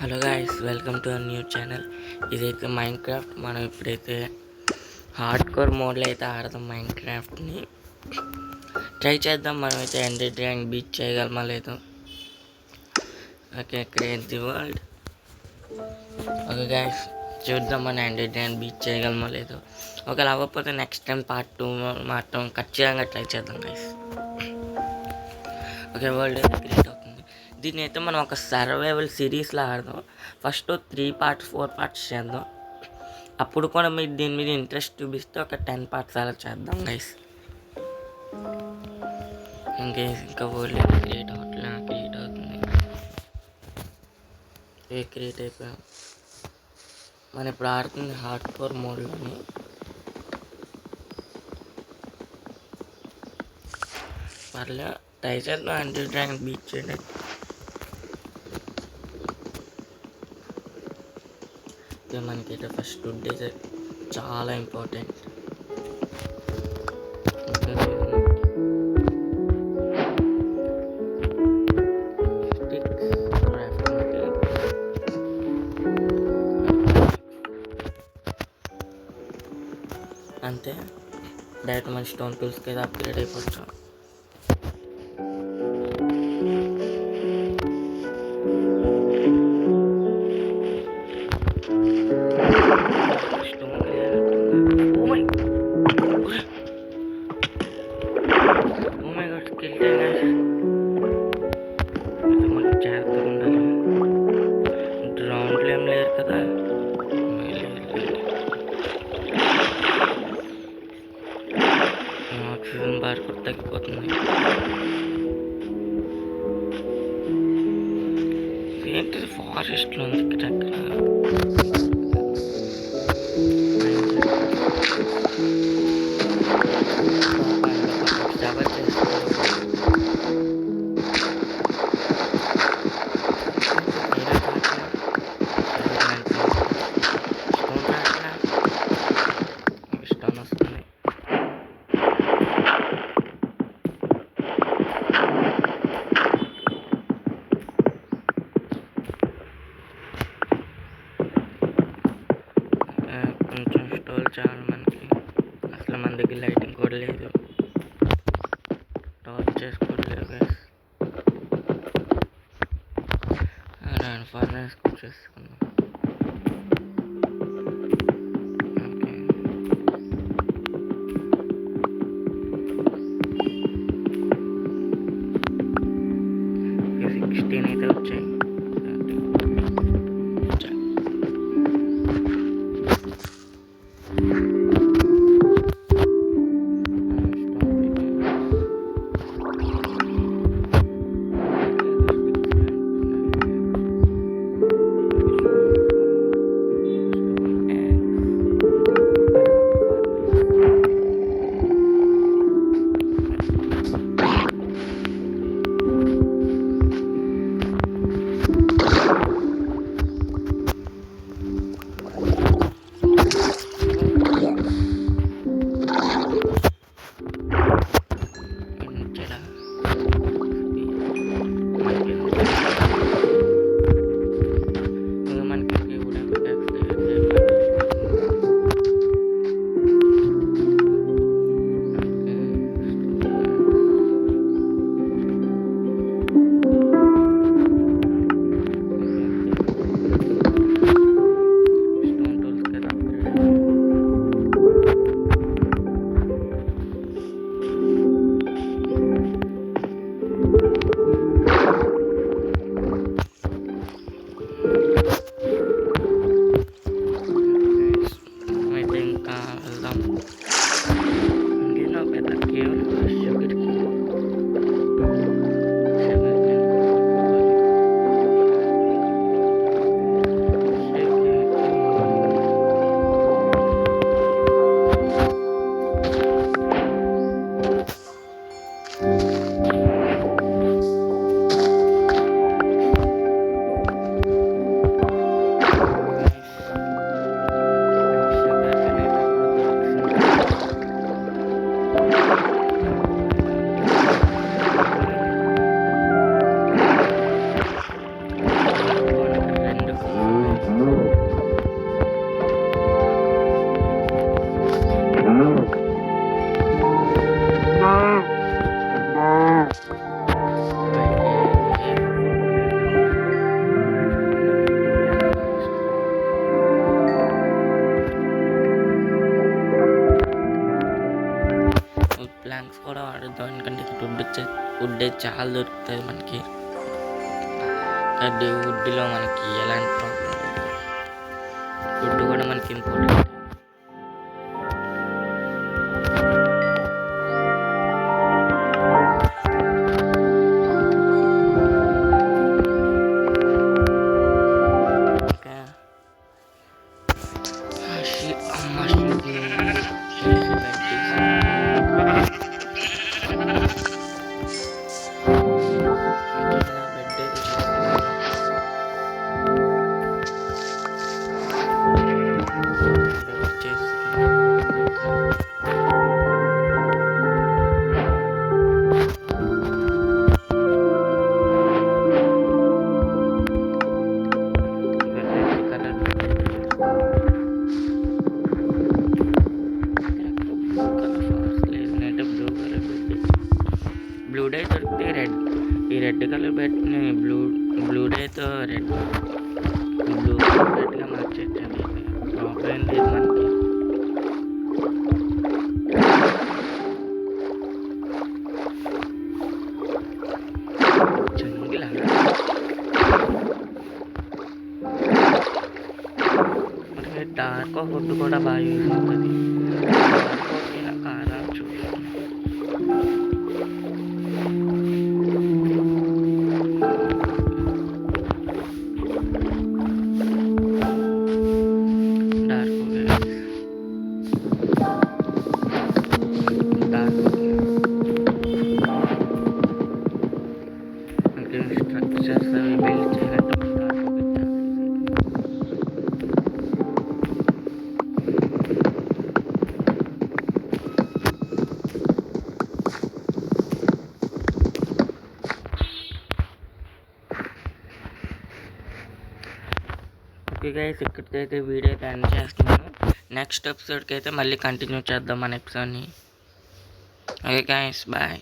Hello guys, welcome to a new channel. ఇదైతే mind craft. మనం ఇప్పుడైతే హార్డ్ కోర్ మోడ్లో అయితే ఆడదాం. మైండ్ క్రాఫ్ట్ని ట్రై చేద్దాం. మనమైతే ఎండర్ డ్రాగన్ బీచ్ చేయగలమా లేదు. Okay, create the world. Okay guys, చూద్దాం మన ఎండర్ డ్రాగన్ బీచ్ చేయగలమా లేదు. ఒకవేళ అవ్వకపోతే నెక్స్ట్ టైం పార్ట్ 2 మాత్రం ఖచ్చితంగా ట్రై చేద్దాం గాయ్స్. ఓకే, వరల్డ్ అయితే క్రియేట్ అవుతుంది. దీన్ని అయితే మనం ఒక సర్వైవల్ సిరీస్లో ఆడదాం. ఫస్ట్ 3 పార్ట్స్ 4 పార్ట్స్ చేద్దాం. అప్పుడు కూడా మీరు దీని మీద ఇంట్రెస్ట్ చూపిస్తే ఒక 10 పార్ట్స్ అలా చేద్దాం గైస్. ఇంకా వరల్డ్ అయితే క్రియేట్ అవ్వట్లే, క్రియేట్ అవుతుంది. క్రియేట్ అయిపోయాం. మనం ఇప్పుడు ఆడుతుంది హార్డ్ కోర్ మోడ్లోని. పర్లే, ట్రై చేద్దాం ఎండర్ డ్రాగన్ బీచ్ చేయడం. మనకైతే ఫస్ట్ వుడ్ అయితే చాలా ఇంపార్టెంట్. అంతే, డైరెక్ట్ మన స్టోన్ టూల్స్కి అయితే అప్గ్రేడ్ అయిపోవచ్చు. జాగ్రత్తగా ఉండాలి. గ్రౌండ్లో ఏం లేరు కదా. ఆక్సిజన్ బార్ కూడా తగ్గిపోతుంది. ఏంటిది ఫారెస్ట్లో ఉంది ఇక్కడ. కొంచెం స్టోల్ చాలు మనకి. అసలు మన దగ్గర లైటింగ్ కూడా లేదు, టార్చ్ చేసుకోవట్లేదు గైస్. ఫర్నెస్ చేసుకున్నాం. ఓకే, 16 అయితే వచ్చాయి. వుడ్ అయితే చాలా దొరుకుతుంది మనకి. అది వుడ్లో మనకి ఎలాంటి ప్రాబ్లం లేదు. వుడ్ కూడా మనకి ఇంపార్టెంట్. బ్లూ డే దొరికితే ఈ రెడ్ కలర్ బెడ్ని బ్లూ డేతో రెడ్గా మార్చేటండి. ప్రాబ్లం ఏం లేదు మనకి. చంగిలా మనకి డార్క్ ఫుడ్ కూడా బాగా యూజ్ అవుతుంది. కారం చూసాను. స్ట్రక్చర్స్ అవి బిల్డ్ చేయాలంటే ఓకే గైస్, ఇక్కడికి అయితే వీడియో అయితే ఎండ్ చేస్తున్నాను. నెక్స్ట్ ఎపిసోడ్కి అయితే మళ్ళీ కంటిన్యూ చేద్దాం మన ఎపిసోడ్ని. Okay guys, bye.